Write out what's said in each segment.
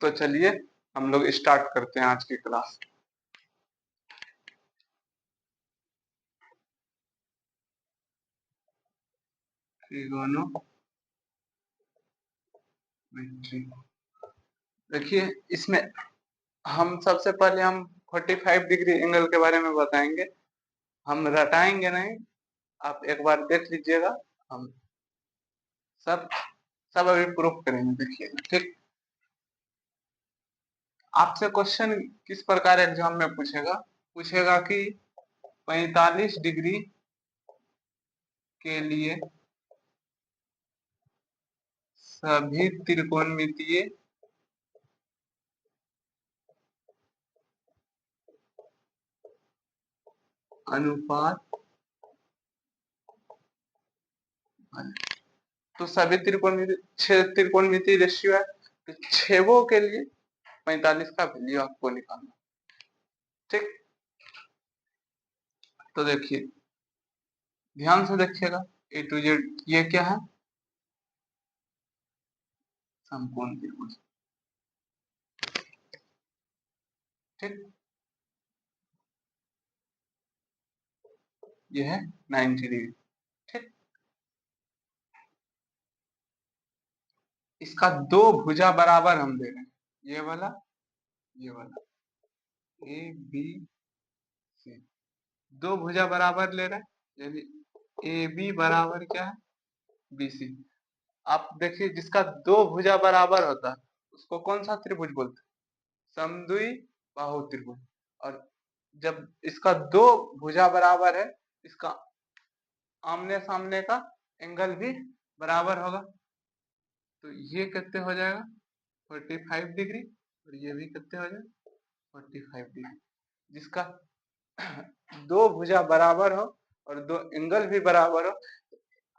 तो चलिए हम लोग स्टार्ट करते हैं आज की क्लास। ट्रिगोनोमेट्री, देखिए इसमें हम सबसे पहले 45 डिग्री एंगल के बारे में बताएंगे। हम रटाएंगे नहीं, आप एक बार देख लीजिएगा। हम सब सब अभी प्रूफ करेंगे, देखिएगा। ठीक, आपसे क्वेश्चन किस प्रकार एग्जाम में पूछेगा कि 45 डिग्री के लिए सभी त्रिकोणमितीय अनुपात, तो सभी छह त्रिकोणमितीय रेशियो है, तो छेवों के लिए 45 का वैल्यू आपको निकालना। ठीक, तो देखिए ध्यान से देखिएगा, ए टू जेड ये क्या है, समकोण त्रिभुज। ठीक, ये है 90 डिग्री। ठीक, इसका दो भुजा बराबर हम दे रहे हैं, ये वाला ए बी सी, दो भुजा बराबर ले रहे हैं, यानी ए बी बराबर क्या है, बी सी। आप देखिए जिसका दो भुजा बराबर होता है उसको कौन सा त्रिभुज बोलते हैं, समद्वि बाहु त्रिभुज। और जब इसका दो भुजा बराबर है, इसका आमने सामने का एंगल भी बराबर होगा, तो ये कितने हो जाएगा 45 डिग्री, और ये भी कितने हो जाएगा 45 डिग्री। जिसका दो भुजा बराबर हो और दो एंगल भी बराबर हो,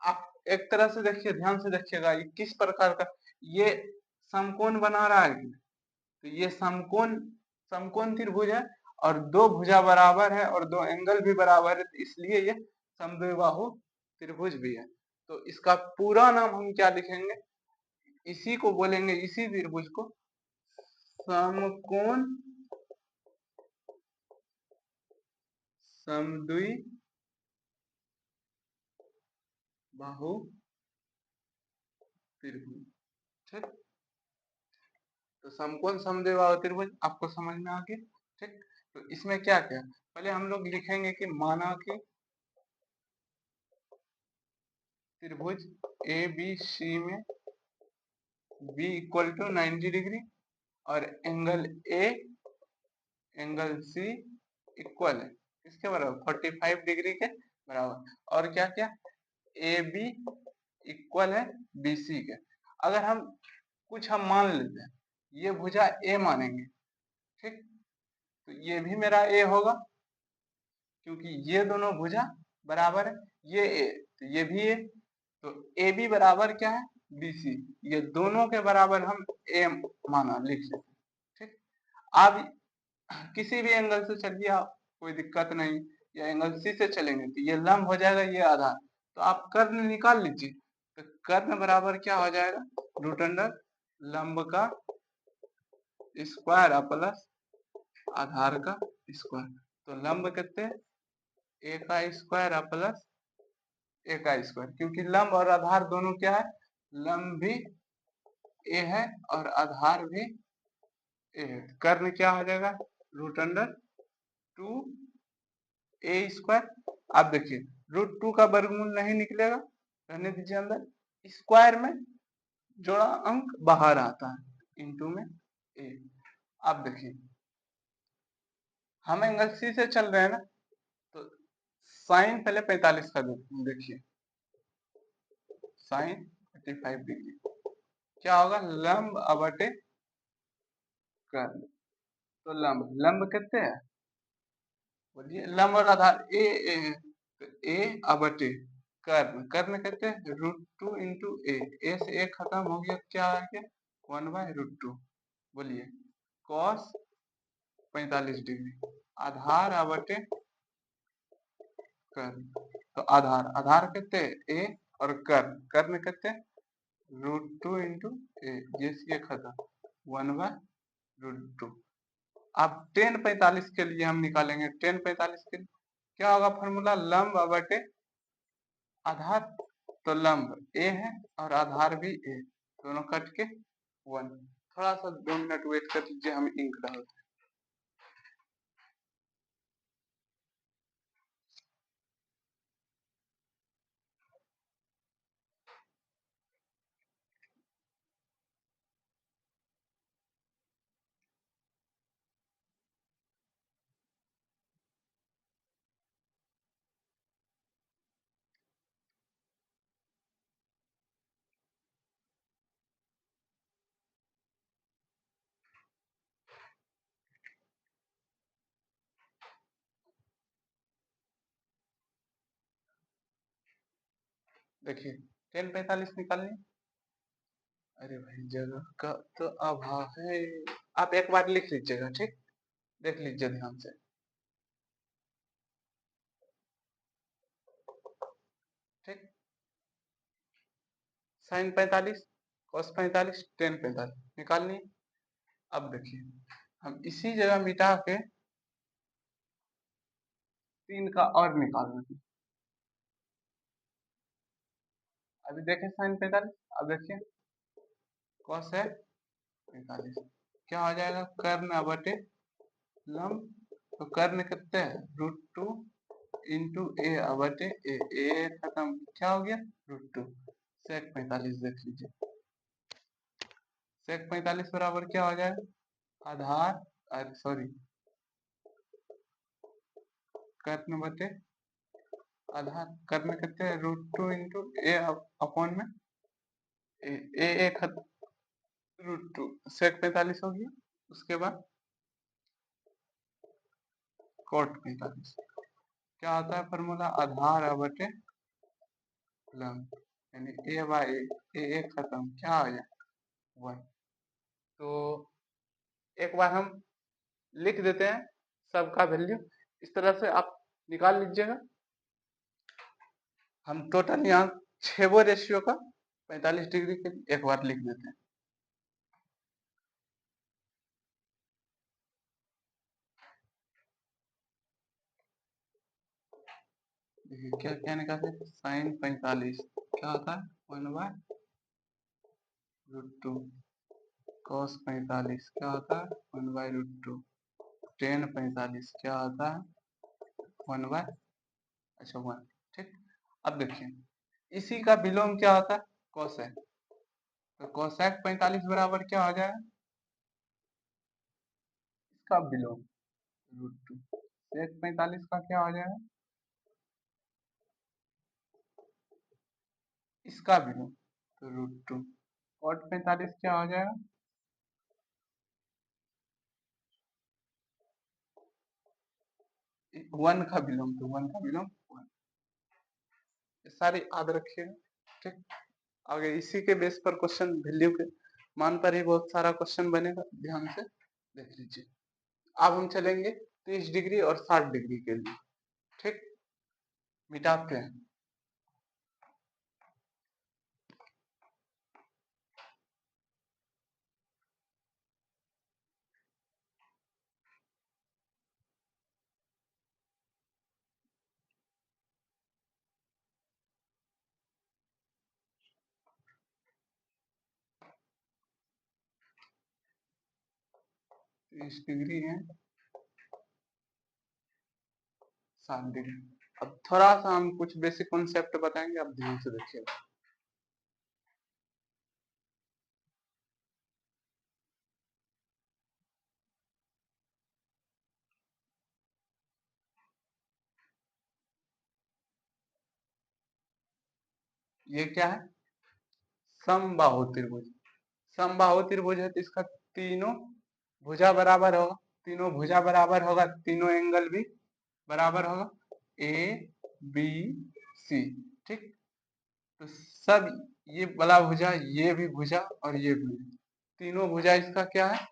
आप एक तरह से देखिए, ध्यान से देखिएगा ये किस प्रकार का, ये समकोण बना रहा है, तो ये समकोण त्रिभुज है और दो भुजा बराबर है और दो एंगल भी बराबर है, तो इसलिए ये समद्विबाहु त्रिभुज भी है। तो इसका पूरा नाम हम क्या लिखेंगे, इसी को बोलेंगे, इसी त्रिभुज को समकोण समद्विबाहु त्रिभुज। ठीक, तो समकोण समद्विबाहु त्रिभुज आपको समझ में आ गया। ठीक, तो इसमें क्या क्या, पहले हम लोग लिखेंगे कि माना कि त्रिभुज ए बी सी में बी इक्वल टू 90 डिग्री और angle A angle C equal है किसके बराबर, 45 डिग्री के बराबर। और क्या क्या, ए बी इक्वल है बी सी के। अगर हम कुछ हम मान लेते हैं, ये भुजा ए मानेंगे, ठीक, तो ये भी मेरा ए होगा क्योंकि ये दोनों भुजा बराबर है, ये ए तो ये भी ए, तो ए बी बराबर क्या है बी सी, ये दोनों के बराबर हम ए माना लिख सकते। ठीक, आप किसी भी एंगल से चलिए, आप कोई दिक्कत नहीं, या एंगल सी से चलेंगे तो ये लंब हो जाएगा, ये आधार, तो आप कर्ण निकाल लीजिए। तो कर्ण बराबर क्या हो जाएगा, रूट अंडर लंब का स्क्वायर प्लस आधार का स्क्वायर। तो लंब कितने, ए का स्क्वायर प्लस ए का स्क्वायर, क्योंकि लंब और आधार दोनों क्या है, लंब भी ए है और आधार भी ए है। कर्ण क्या हो जाएगा, रूट अंडर 2 ए स्क्वायर। आप देखिए रूट 2 का वर्गमूल नहीं निकलेगा, रहने दीजिए अंदर, स्क्वायर में जोड़ा अंक बाहर आता है, इंटू में ए। आप देखिए हम एंगल सी से चल रहे हैं ना, तो साइन पहले 45 का देखिए, साइन 45 डिग्री क्या होगा, लंब बटे कर्ण। तो लंब लंब कितने है, बोलिए, लंब और आधार ए ए है, तो ए बटे कर्ण, कर्ण कहते हैं रूट 2 इंटू ए, ए से ए खत्म हो गया, क्या आ गया 1/√2। बोलिए कॉस 45 डिग्री, आधार बटे कर्ण। तो आधार आधार कहते हैं ए और कर्ण, कर्ण कहते हैं √2 इंटू ए, ये सी खत्म, 1/√2। अब tan 45 के लिए हम निकालेंगे, tan 45 के लिए क्या होगा फॉर्मूला, लंब बटे आधार। तो लंब a है और आधार भी a, दोनों कट के 1। थोड़ा सा 2 मिनट वेट कर लीजिए, हम इंक डालते हैं। देखिए tan 45 निकालनी। अरे भाई जगह का तो अभाव है, आप एक बार लिख लीजिएगा, ठीक, देख लीजिए ध्यान से। ठीक, साइन 45, cos 45, tan 45 निकालनी। अब देखिए हम इसी जगह मिटा के 3 का और निकालना है। अभी देखें साइन 45, अब देखिए cos है 45, क्या हो जाएगा, कर्ण बटे लंब। तो कर्ण कितने हैं, √2 इंटू ए बटे ए खत्म, क्या हो गया, √2। sec 45 देख लीजिए, sec 45 बराबर क्या हो जाएगा, आधार सॉरी कर्ण बटे आधार, कर्ण कितने हैं, √2 इंटू ए अपॉन में ए खत्म, √2 sec 45 हो गया। उसके बाद cot 45 क्या आता है फॉर्मूला, आधार बटे लंब, यानी ए बाई ए खत्म, क्या आ जाए 1। तो एक बार हम लिख देते हैं सबका वैल्यू, इस तरह से आप निकाल लीजिएगा। हम टोटल यहाँ 6 रेशियो का 45 डिग्री के लिए एक बार लिख देते हैं। देखिए क्या क्या निकाले, साइन 45 क्या होता है, 1/√2, cos 45 क्या होता है, 1/√2, tan 45 क्या होता है, 1/, अच्छा 1। ठीक, अब देखिए इसी का विलोम क्या होता है, कोसेक। तो कोसेक 45 बराबर क्या हो जाएगा, इसका विलोम √2, सेक 45 का क्या हो जाएगा, इसका विलोम तो √2, कॉट 45 क्या हो जाएगा, 1 का विलोम, तो 1 का विलोम 1। ये सारी याद रखिएगा। ठीक, आगे इसी के बेस पर क्वेश्चन वैल्यू के मान पर ही बहुत सारा क्वेश्चन बनेगा, ध्यान से देख लीजिए। अब हम चलेंगे 30 डिग्री और 60 डिग्री के लिए। ठीक, मिटाते हैं। 30 डिग्री है, 60 डिग्री। अब थोड़ा सा हम कुछ बेसिक कॉन्सेप्ट बताएंगे, आप ध्यान से देखिएगा। ये क्या है, समबाहु त्रिभुज। समबाहु त्रिभुज है तो इसका तीनों भुजा बराबर होगा, तीनों भुजा बराबर होगा, तीनों एंगल भी बराबर होगा, ए बी सी। ठीक, तो सब ये बड़ा भुजा, ये भी भुजा और ये भी, तीनों भुजा इसका क्या है,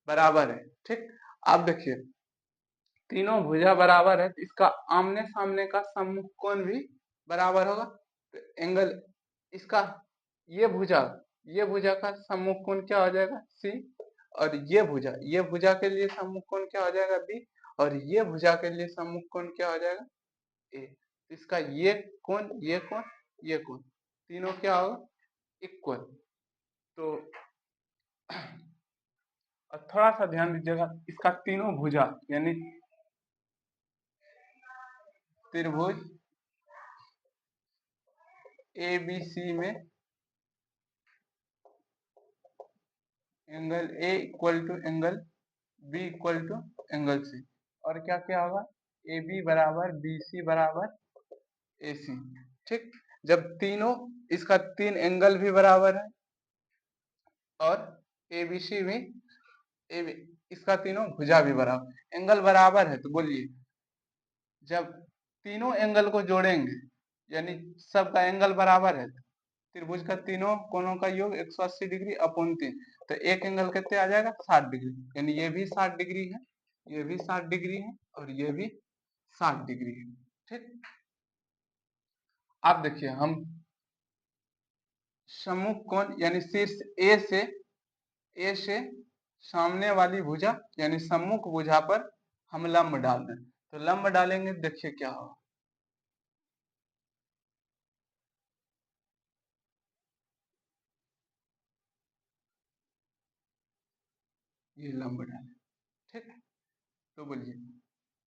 बराबर है। ठीक, आप देखिए तीनों भुजा बराबर है तो इसका आमने सामने का सम्मुख कोण भी बराबर होगा। तो एंगल इसका ये भुजा का सम्मुख कोण क्या हो जाएगा, सी, और ये भुजा के लिए सम्मुख कोण क्या हो जाएगा बी, और ये भुजा के लिए सम्मुख कोण क्या हो जाएगा ए। इसका ये कोण ये कोण तीनों क्या होगा इक्वल। तो और थोड़ा सा ध्यान दीजिएगा, इसका तीनों भुजा यानी त्रिभुज ए बी सी में angle A equal to angle B equal to angle C, और क्या क्या होगा ए बी बराबर बी सी बराबर ए सी। ठीक, जब तीनों इसका तीन एंगल भी बराबर है और ए बी सी भी इसका तीनों भुजा भी बराबर एंगल बराबर है, तो बोलिए जब तीनों एंगल को जोड़ेंगे यानी सबका एंगल बराबर है, त्रिभुज का तीनों कोणों का योग 180 डिग्री अपॉन 3, तो एक एंगल कितने आ जाएगा 60 डिग्री, यानी ये भी 60 डिग्री है, ये भी 60 डिग्री है और ये भी 60 डिग्री है। ठीक, आप देखिए हम सम्मुख कोण यानी शीर्ष ए से सामने वाली भुजा यानी सम्मुख भुजा पर हम लंब डाल दें, तो लंब डालेंगे देखिए क्या होगा, ये लंब डालें। ठीक, तो बोलिए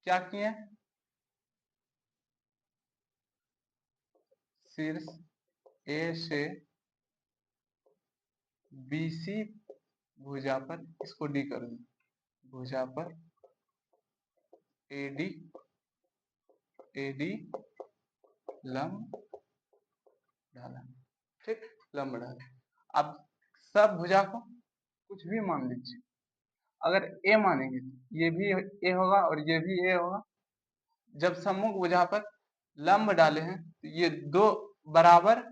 क्या किए, शीर्ष ए से बीसी भुजा पर इसको डी कर दो, भुजा पर एडी एडी लंब डाला। ठीक, लंब डाला। अब सब भुजा को कुछ भी मान लीजिए, अगर ए मानेंगे तो ये भी ए होगा और ये भी ए होगा। जब सम्मुख भुजा पर लंब डाले हैं तो ये दो बराबर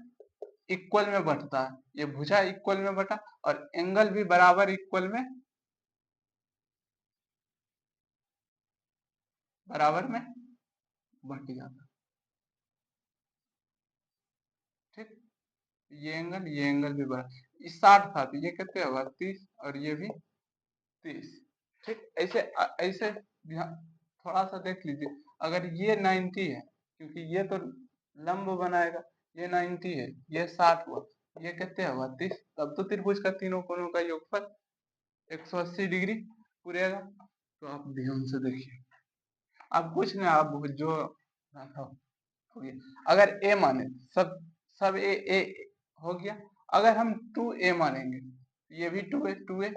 इक्वल में बढ़ता है, ये भुजा इक्वल में बटा और एंगल भी बराबर इक्वल में बढ़ जाता है। ठीक, ये एंगल भी बढ़ा, इस 60 था तो ये कितने होगा 30 और ये भी 30। ठीक, ऐसे ऐसे थोड़ा सा देख लीजिए, अगर ये 90 है क्योंकि ये तो लंब बनाएगा, ये 90 है ये 60 हुआ, ये कितने होगा 30, तब तो त्रिभुज का तीनों कोणों का योगफल 180 डिग्री पूरेगा। तो आप ध्यान से देखिए, अब कुछ नहीं, आप जो हो गया, अगर ए माने सब सब ए हो गया, अगर हम 2a मानेंगे ये भी 2a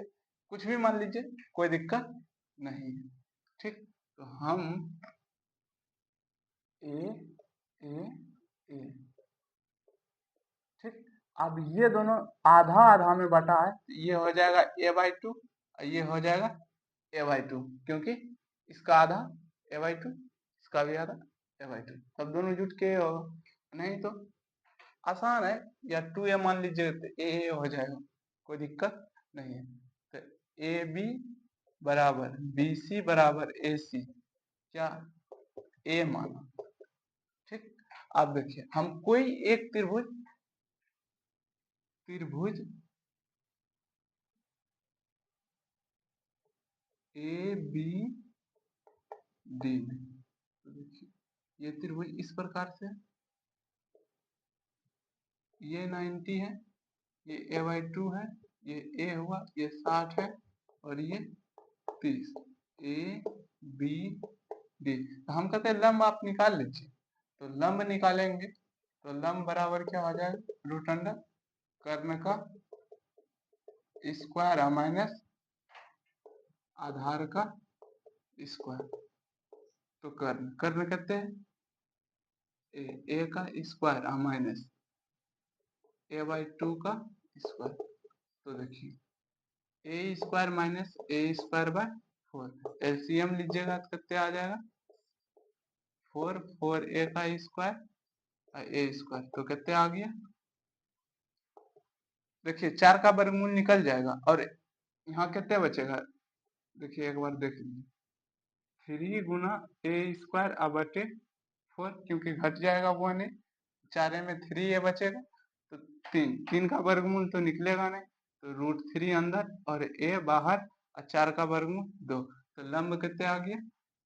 कुछ भी मान लीजिए कोई दिक्कत नहीं है। ठीक, तो हम ए ए ए ठीक, अब ये दोनों आधा आधा में बटा है, ये हो जाएगा a/2 और ये हो जाएगा a/2, क्योंकि इसका आधा a/2 इसका भी आधा a/2, तब दोनों जुट के होगा, नहीं तो आसान है, या 2a मान लीजिए तो ए हो जाएगा, कोई दिक्कत नहीं है। तो ए बी बराबर बी सी बराबर ए सी, क्या ए माना। ठीक, आप देखिए हम कोई एक त्रिभुज ए बी डी, तो देखिए ये त्रिभुज इस प्रकार से, ये 90 है, ये a/2 है, ये a हुआ, ये 60 है और ये 30, ए बी डी। तो हम कहते हैं लंब आप निकाल लीजिए, तो लंब निकालेंगे तो लंब बराबर क्या हो जाएगा रूट अंडर कर्ण का स्क्वायर माइनस आधार का स्क्वायर, तो कर्ण कर्ण कहते हैं ए का स्क्वायर माइनस a/2 का स्क्वायर, तो देखिए A square minus A square by 4, LCM लीजिएगा तो कितने आ जाएगा 4 a का स्क्वायर और ए स्क्वायर, तो कितने आ गया, देखिए 4 का वर्गमूल निकल जाएगा और यहाँ कितने बचेगा, देखिए एक बार देख लीजिए 3 गुना ए स्क्वायर बटे 4, क्योंकि घट जाएगा वो नहीं, 4 में 3a बचेगा, तो 3 का वर्गमूल तो निकलेगा नहीं, तो √3 अंदर और a बाहर और 4 का वर्गमूल 2, तो लंब कितने आ गया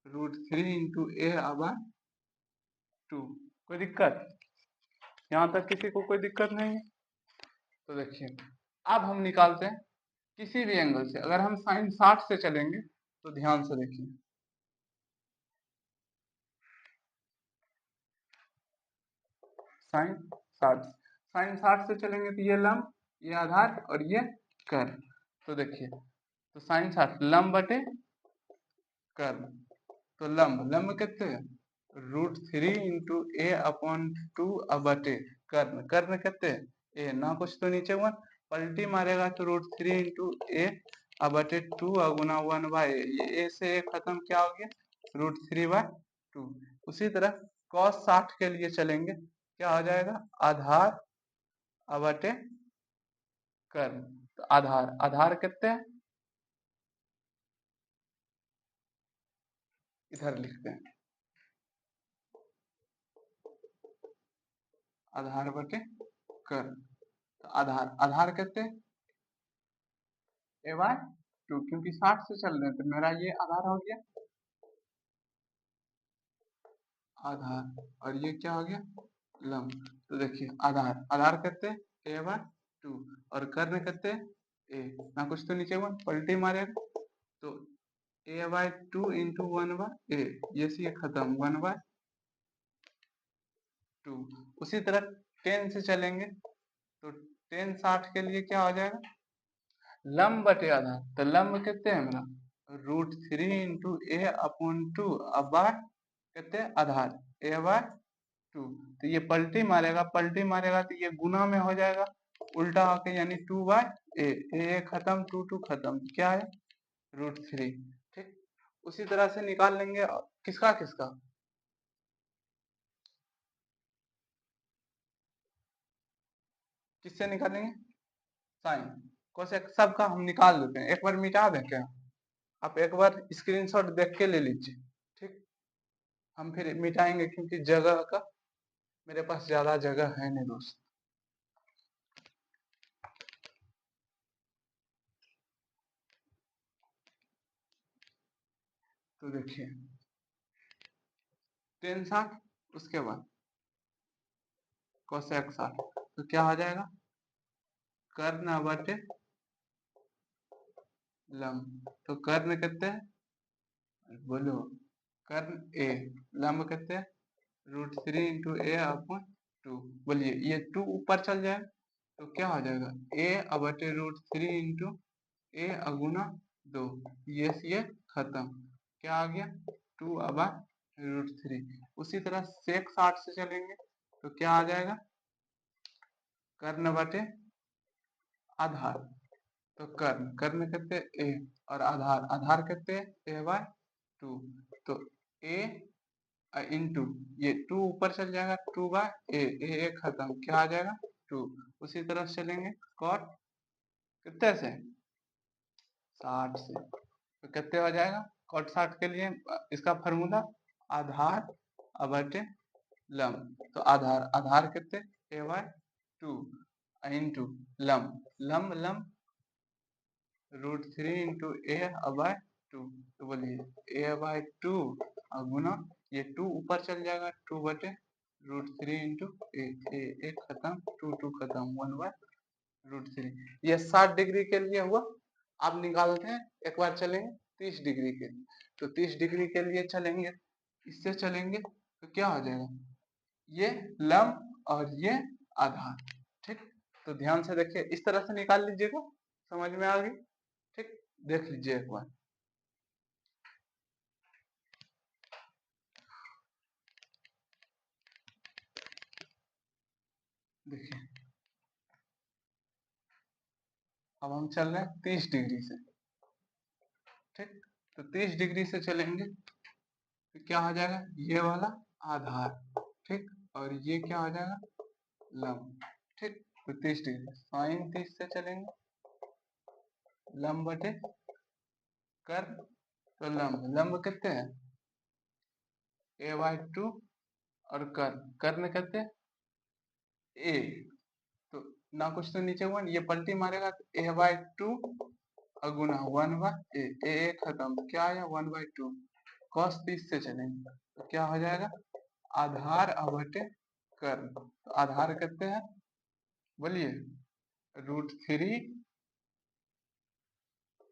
√3 इंटू a आवर 2। कोई दिक्कत यहाँ तक? किसी को कोई दिक्कत नहीं है? तो देखिए अब हम निकालते हैं किसी भी एंगल से। अगर हम साइन 60 से चलेंगे तो ध्यान से देखिए, साइन 60, साइन 60 से चलेंगे तो ये लंब, ये आधार और ये कर्व। तो देखिए तो साइन 60 लंब बटे कर्व, तो लंब लंब कितने है √3 इंटू ए अपॉन 2 बटे कर्ण, कर्ण कितने ए ना कुछ तो नीचे 1, पलटी मारेगा तो √3 इंटू ए बटे 2 गुना 1/a, ये ए से ए खत्म, क्या हो गया √3/2। उसी तरह cos 60 के लिए चलेंगे, क्या हो जाएगा आधार बटे कर्ण। तो आधार आधार कितने हैं इधर लिखते हैं, आधार बटे कर्ण। तो आधार आधार कितने a/2, क्योंकि 60 से चल रहे हैं तो मेरा ये आधार हो गया आधार, और ये क्या हो गया लंब। तो देखिए आधार आधार कितने a/2 और कर्ण कितने a ना कुछ तो नीचे 1, पलटी मारेगा तो a/2 इंटू 1/a, ये से ये खत्म 1/2। उसी तरह 10 से चलेंगे तो 10 60 के लिए क्या हो जाएगा लंब बटे आधार, तो लंब कितने है मेरा √3 इंटू ए अपॉन 2 अब बार कितने आधार a/2। तो ये पलटी मारेगा, पलटी मारेगा तो ये गुना में हो जाएगा उल्टा होके, यानी 2/a, a खत्म 2 खत्म, क्या है √3। ठीक, उसी तरह से निकाल लेंगे किसका किसका, किससे निकालेंगे साइन कोसेक, सबका हम निकाल देते हैं। एक बार मिटा दें क्या, आप एक बार स्क्रीनशॉट देख के ले लीजिए। ठीक, हम फिर मिटाएंगे क्योंकि जगह का मेरे पास ज्यादा जगह है नहीं दोस्त। तो देखिए 10 60, उसके बाद कोसेक 60, तो क्या हो जाएगा कर्ण बटे लंब। तो कर्ण कितने हैं बोलो, कर्ण a, लंब कितने हैं √3 इंटू ए अपॉन 2। बोलिए ये 2 ऊपर चल जाए तो क्या हो जाएगा a बटे √3 इंटू ए अगुना 2, ये से ये खत्म, क्या आ गया 2/√3। उसी तरह सेक 60 से चलेंगे तो क्या आ जाएगा कर्ण बटे आधार, तो कर्ण कर्ण कितने ए और आधार आधार कितने a/2, तो a इंटू ये 2 ऊपर चल जाएगा 2/a, a खत्म, क्या आ जाएगा 2। उसी तरह चलेंगे कॉट कितने से 60 से, तो कितने हो जाएगा कॉट 60 के लिए इसका फॉर्मूला आधार बटे लंब। तो आधार आधार कितने a/2 इंटू लंब लंब लंब √3 इंटू a/2। तो बोलिए a/2 गुना ये 2 ऊपर चल जाएगा 2 बटे √3 इंटू ए खत्म 2 खत्म 1/√3। ये 60 डिग्री के लिए हुआ। अब निकालते हैं, एक बार चलेंगे 30 डिग्री के लिए। तो 30 डिग्री के लिए चलेंगे, इससे चलेंगे तो क्या हो जाएगा ये लंब और ये आधार। ठीक, तो ध्यान से देखिए, इस तरह से निकाल लीजिएगा, समझ में आ गई। ठीक, देख लीजिए एक बार, देखिए अब हम चल रहे हैं 30 डिग्री से। ठीक, तो 30 डिग्री से चलेंगे तो क्या हो जाएगा ये वाला आधार, ठीक, और ये क्या हो जाएगा लंब। ठीक, तो 30 डिग्री साइन 30 से चलेंगे, लंब बटे कर्व, तो लंब लंब कितने हैं a/2 और कर्ण कर्ण कितने a, तो ना कुछ तो नीचे 1, ये पलटी मारेगा तो a/2 अगुना 1/a, ए खत्म, तो क्या आया 1/2। cos 30 से चलेंगे तो क्या हो जाएगा, आधार बटे कर्ण। तो आधार कितने हैं बोलिए, √3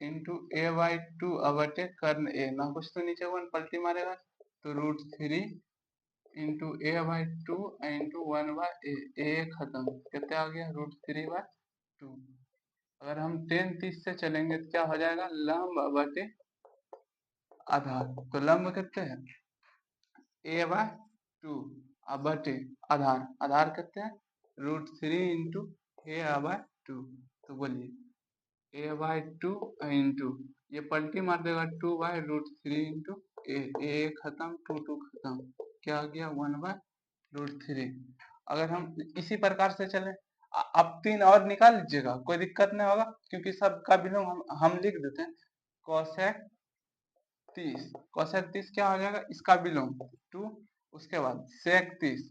इंटू a/2 बटे कर्ण ए, ना कुछ तो नीचे 1 पलटी मारेगा तो √3 इंटू a/2 इंटू 1/a, ए खत्म, कितने आ गया √3/2। अगर हम 10 30 से चलेंगे तो क्या हो जाएगा, लंब बटे आधार। तो लंब कितने हैं a/2 बटे आधार, आधार कितने हैं √3 इंटू a/2। तो बोलिए a/2 इंटू ये पलटी मार देगा 2/√3 इंटू ए खत्म, 2 खत्म, क्या आ गया 1/√3। अगर हम इसी प्रकार से चले, अब 3 और निकाल लीजिएगा, कोई दिक्कत नहीं होगा, क्योंकि सबका विलोम हम लिख देते हैं। कोसेक 30 क्या हो जाएगा, इसका विलोम 2, उसके बाद सेक 30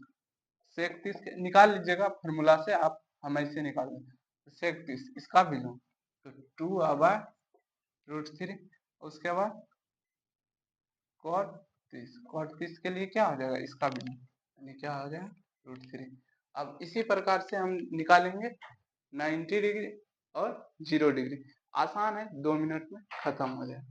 निकाल लीजिएगा फॉर्मूला से, आप हम ऐसे निकाल देंगे सेक 30 इसका विलोम, तो 2/√3, उसके बाद cot 30 के लिए क्या हो जाएगा, इसका विलोम, यानी क्या हो जाएगा √3। अब इसी प्रकार से हम निकालेंगे 90 डिग्री और 0 डिग्री। आसान है, 2 मिनट में खत्म हो जाए।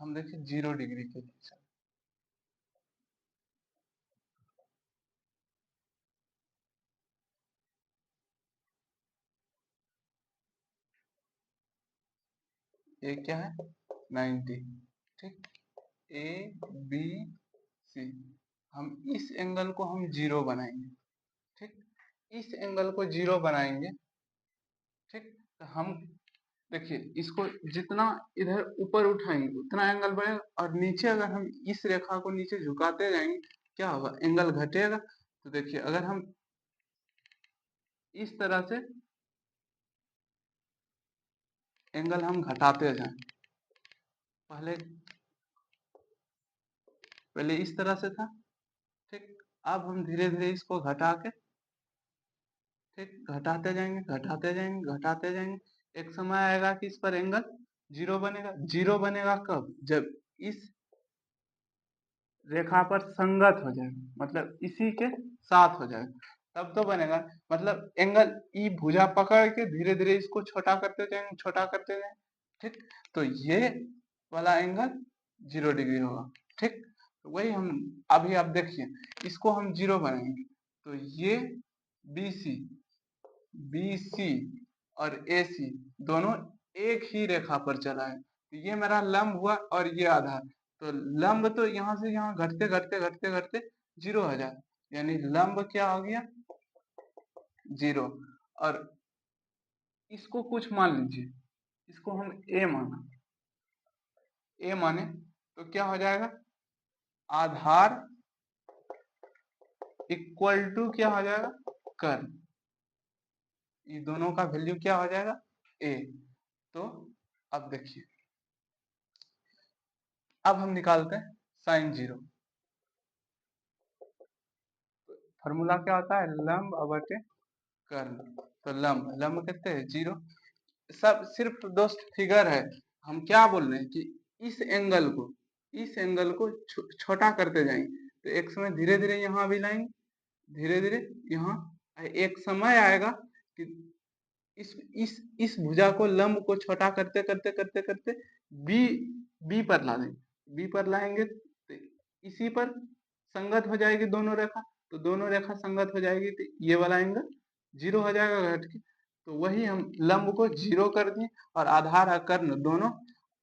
हम देखिए 0 डिग्री के लिए, ये क्या है 90, ठीक, ए बी सी, हम इस एंगल को हम 0 बनाएंगे, ठीक, इस एंगल को 0 बनाएंगे, ठीक। तो हम देखिए इसको जितना इधर ऊपर उठाएंगे उतना एंगल बढ़ेगा, और नीचे अगर हम इस रेखा को नीचे झुकाते जाएंगे क्या होगा, एंगल घटेगा। तो देखिए अगर हम इस तरह से एंगल हम घटाते जाएं, पहले पहले इस तरह से था, ठीक, अब हम धीरे धीरे इसको घटा के, ठीक, घटाते जाएंगे घटाते जाएंगे घटाते जाएंगे, एक समय आएगा कि इस पर एंगल 0 बनेगा। 0 बनेगा कब, जब इस रेखा पर संगत हो जाएगा, मतलब इसी के साथ हो जाएगा, तब तो बनेगा। मतलब एंगल ई भुजा पकड़ के धीरे धीरे इसको छोटा करते जाएंगे, छोटा करते जाएंगे, ठीक, तो ये वाला एंगल 0 डिग्री होगा, ठीक। तो वही हम अभी आप देखिए, इसको हम 0 बनाएंगे तो ये बी सी और ए सी दोनों एक ही रेखा पर चला है, तो ये मेरा लंब हुआ और ये आधार। तो लंब तो यहाँ से यहाँ घटते घटते घटते घटते 0 हो जाए, यानी लंब क्या हो गया 0। और इसको कुछ मान लीजिए, इसको हम ए माने तो क्या हो जाएगा, आधार इक्वल टू क्या हो जाएगा कर्ण, ये दोनों का वैल्यू क्या हो जाएगा ए। तो अब देखिए, अब हम निकालते हैं साइन 0। फॉर्मूला क्या होता है, लंब बटे कर्ण। तो लंब लंब कितने है 0, सब सिर्फ दोस्त फिगर है। हम क्या बोल रहे हैं कि इस एंगल को छोटा करते जाएंगे, तो एक समय धीरे धीरे यहाँ भी लाएंगे, धीरे धीरे यहाँ, एक समय आएगा कि इस भुजा को लंब को छोटा करते करते करते करते बी बी पर ला देंगे, बी पर लाएंगे तो इसी पर संगत हो जाएगी दोनों रेखा, तो दोनों रेखा संगत हो जाएगी तो ये वाला एंगल 0 हो जाएगा घट के। तो वही हम लंब को 0 कर दिए, और आधार और कर्ण दोनों,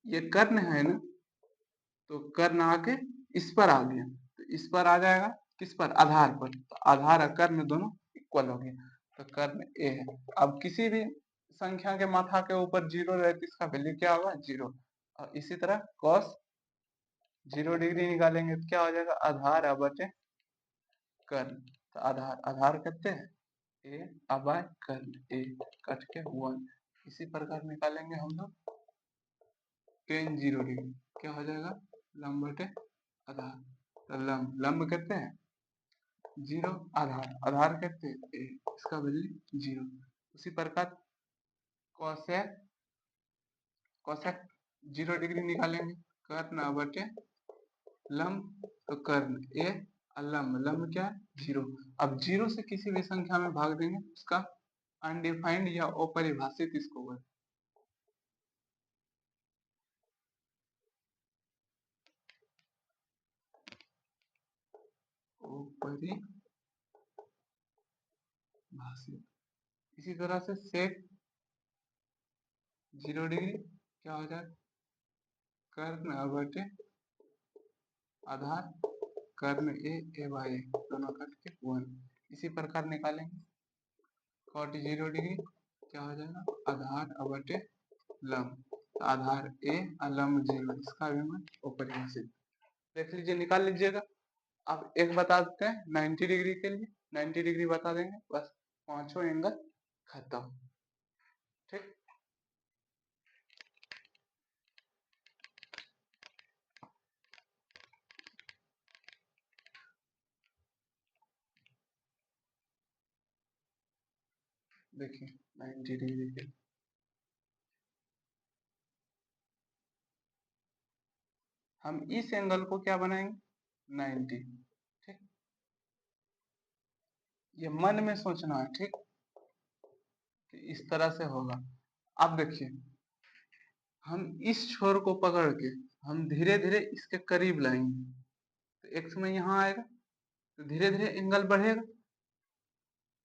ये कर्ण है ना, तो कर्ण आके इस पर आ गया, तो इस पर आ जाएगा, किस पर, आधार पर, तो आधार और कर्ण दोनों इक्वल हो गया, तो कर्ण ए है। अब किसी भी संख्या के माथा के ऊपर 0 रहे तो इसका वैल्यू क्या होगा 0। और इसी तरह cos 0 डिग्री निकालेंगे तो क्या हो जाएगा, आधार बटे कर्ण, तो आधार आधार कहते हैं ए अबाय कर्ण, ए कट के 1। इसी प्रकार निकालेंगे हम लोग tan 0 डिग्री, क्या हो जाएगा लंब बटे आधार। तो लंब लंब कहते हैं 0, आधार आधार कहते हैं ए, इसका वैल्यू 0। उसी प्रकार कोसेक कोसेक 0 डिग्री निकालेंगे, कर्ण बटे लंब, तो कर्ण ए और लंब लंब क्या है 0। अब 0 से किसी भी संख्या में भाग देंगे उसका अनडिफाइंड या अपरिभाषित इसको बोलते हैं अपरिभाषित। इसी तरह से सेक 0 डिग्री क्या हो जाए कर्ण बटे आधार, कर्ण ए बाई दोनों कट के 1। इसी प्रकार निकालेंगे कॉट 0 डिग्री क्या हो जाएगा आधार बटे लंब, तो आधार ए और लंब 0, इसका भी मान अपरिभाषित। देख लीजिए निकाल लीजिएगा। अब एक बता देते हैं 90 डिग्री के लिए, 90 डिग्री बता देंगे, बस पांचों एंगल खत्म। ठीक, देखिए 90 डिग्री के हम इस एंगल को क्या बनाएंगे 90। ठीक, ये मन में सोचना है। ठीक, कि इस तरह से होगा। अब देखिए हम इस छोर को पकड़ के हम धीरे धीरे इसके करीब लाएंगे, तो एक समय यहाँ आएगा, तो धीरे धीरे एंगल बढ़ेगा।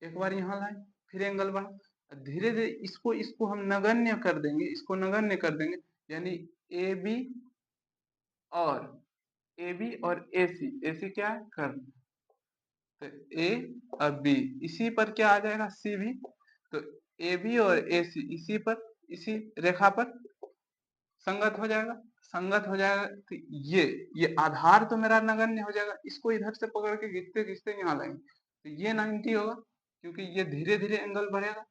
एक बार यहाँ लाए, फिर एंगल बढ़ा, धीरे धीरे इसको इसको हम नगण्य कर देंगे, इसको नगण्य कर देंगे, यानी ए बी और ए सी क्या है कर्ण, तो ए और बी इसी पर क्या आ जाएगा सी भी, तो ए बी और ए सी इसी पर, इसी रेखा पर संगत हो जाएगा। संगत हो जाएगा तो ये आधार तो मेरा नगण्य हो जाएगा, इसको इधर से पकड़ के खींचते खींचते यहाँ लाएंगे, तो ये 90 होगा, क्योंकि ये धीरे धीरे एंगल बढ़ेगा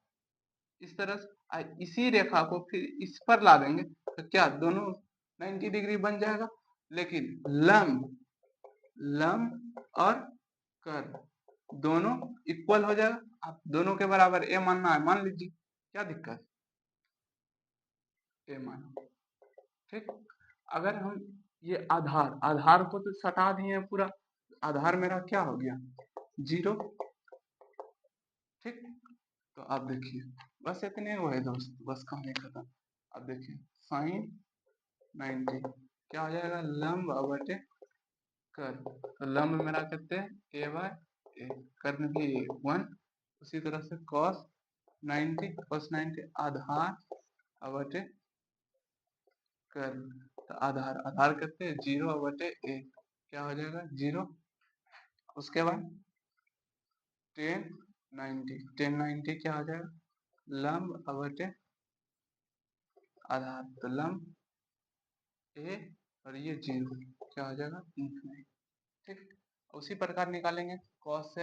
इस तरह से। इसी रेखा को फिर इस पर ला देंगे, तो क्या दोनों 90 डिग्री बन जाएगा। लेकिन लंब लंब और कर्व दोनों इक्वल हो जाएगा। आप दोनों के बराबर ए मानना है मान लीजिए, क्या दिक्कत, ए मानो। ठीक, अगर हम ये आधार आधार को तो सटा दिए पूरा, आधार मेरा क्या हो गया 0। ठीक, तो आप देखिए बस इतने वो है दोस्त, बस कहानी खत्म। अब देखिए साइन 90 क्या हो जाएगा लंब बटे कर्व, तो लंब मेरा कहते हैं ए बाय ए, कर्व भी 1। उसी तरह से cos 90 आधार बटे कर्व, तो आधार आधार कहते हैं 0 बटे ए, क्या हो जाएगा 0। उसके बाद tan 90 क्या हो जाएगा लंब बटे आधार, तो लंब ए और ये 0 क्या हो जाएगा इंफिनिटी। ठीक, उसी प्रकार निकालेंगे cos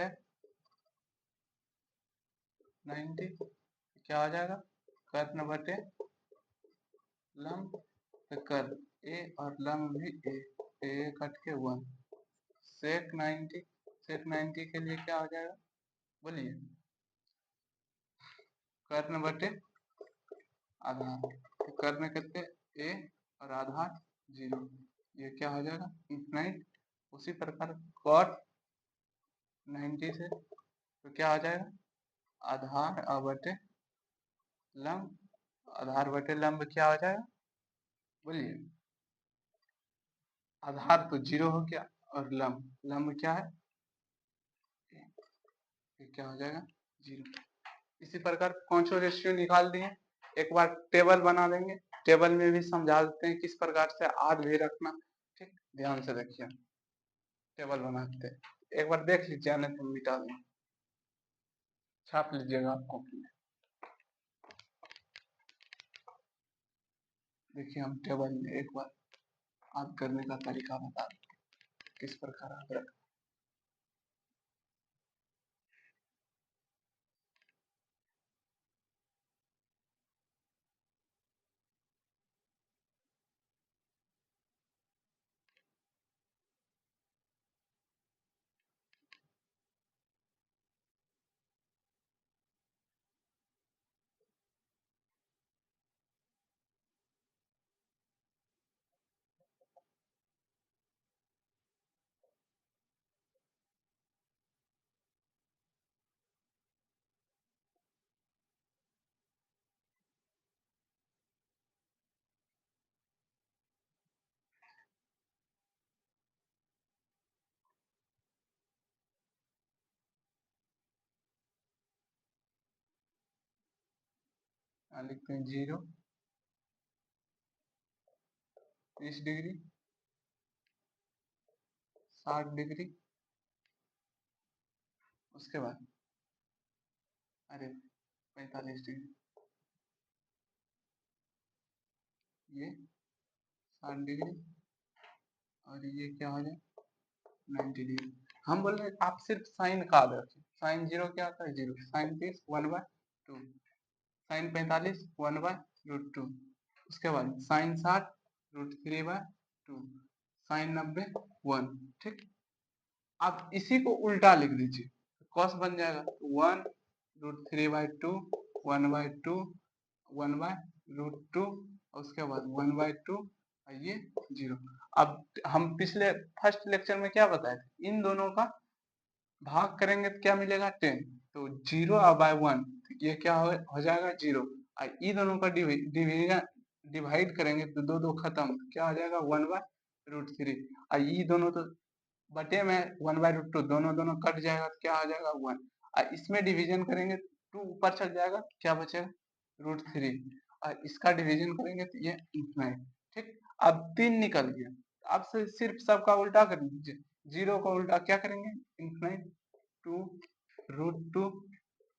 90 क्या हो जाएगा कर्व बटे लंब, तो कर्व ए और लंब भी ए, ए कट के 1। सेक 90 के लिए क्या हो जाएगा बोलिए कर्ण बटे आधार, तो कर्ण कितने ए और आधार 0, ये क्या हो जाएगा इनफिनाइट। उसी प्रकार cot 90 से तो क्या आ जाएगा आधार बटे लंब, आधार बटे लंब क्या हो जाएगा बोलिए, आधार तो 0 हो गया और लंब लंब क्या है ये क्या हो जाएगा 0। इसी प्रकार पांचों रेशियो निकाल दिए, एक बार टेबल बना देंगे, टेबल में भी समझा देते हैं किस प्रकार से आद भी रखना। ठीक, ध्यान से देखिए टेबल बनाते हैं, एक बार देख लीजिए नहीं तो मिटा दें, छाप लीजिएगा आप कॉपी में। देखिए हम टेबल में एक बार आद करने का तरीका बता दें किस प्रकार आद रख, यहाँ लिखते हैं 0, 30 डिग्री, 60 डिग्री, उसके बाद अरे 45 डिग्री, ये 60 डिग्री, और ये क्या हो जाए 90 डिग्री। हम बोल रहे हैं आप सिर्फ साइन का रखें, साइन 0 क्या होता है 0, साइन 30 1/2, साइन 45 1/√2, उसके बाद साइन 60 √3/2, साइन 90 1। ठीक, आप इसी को उल्टा लिख दीजिए, कॉस बन जाएगा 1√3/2, 1/2, 1/√2, उसके बाद 1/2, और ये 0। अब हम पिछले फर्स्ट लेक्चर में क्या बताए थे, इन दोनों का भाग करेंगे तो क्या मिलेगा 10, तो 0/1, ये क्या हो जाएगा 0, और ई दोनों का डिवाइड करेंगे तो दो दो खत्म, क्या हो जाएगा 1/√3, और ई दोनों तो बटे में 1/√2, दोनों दोनों कट जाएगा तो क्या हो जाएगा 1, और इसमें डिवीजन करेंगे 2 ऊपर चल जाएगा, क्या बचेगा √3, और इसका डिवीजन करेंगे तो ये इंफिनाइट। ठीक, अब 3 निकल गया, अब से सिर्फ सबका उल्टा कर दीजिए, 0 का उल्टा क्या करेंगे इंफिनाइट, 2√2,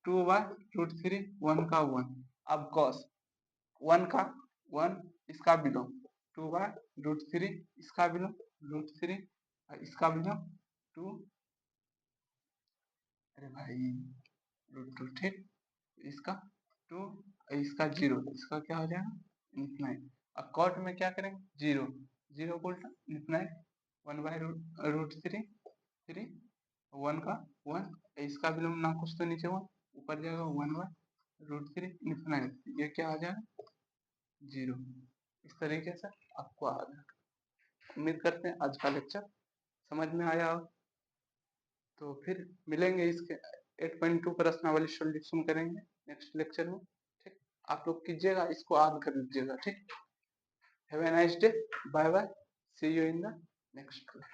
2/√3, 1 का 1, अब कॉस 1 का 1, इसका बिलोंग 2/√3, इसका बिलोंग √3, इसका बिलोंग 2, अरे भाई √2, ठीक, इसका 2, इसका 0, इसका क्या हो जाएगा इंफिनाइट। अब कॉट में क्या करेंगे 0, 0 को उल्टा इंफिनाइट, 1/√3, 3, 1 का 1, इसका बिलोंग ना कुछ तो नीचे 1, ऊपर जाएगा 1/√3 इंफिनाइट, ये क्या आ जाएगा 0। इस तरीके से आपको आ गया। उम्मीद करते हैं आज का लेक्चर समझ में आया हो, तो फिर मिलेंगे इसके 8.2 प्रश्नावली सॉल्यूशन करेंगे नेक्स्ट लेक्चर में। ठीक, आप लोग कीजिएगा, इसको याद कर लीजिएगा। ठीक, have a nice day, bye bye, see you in the next class.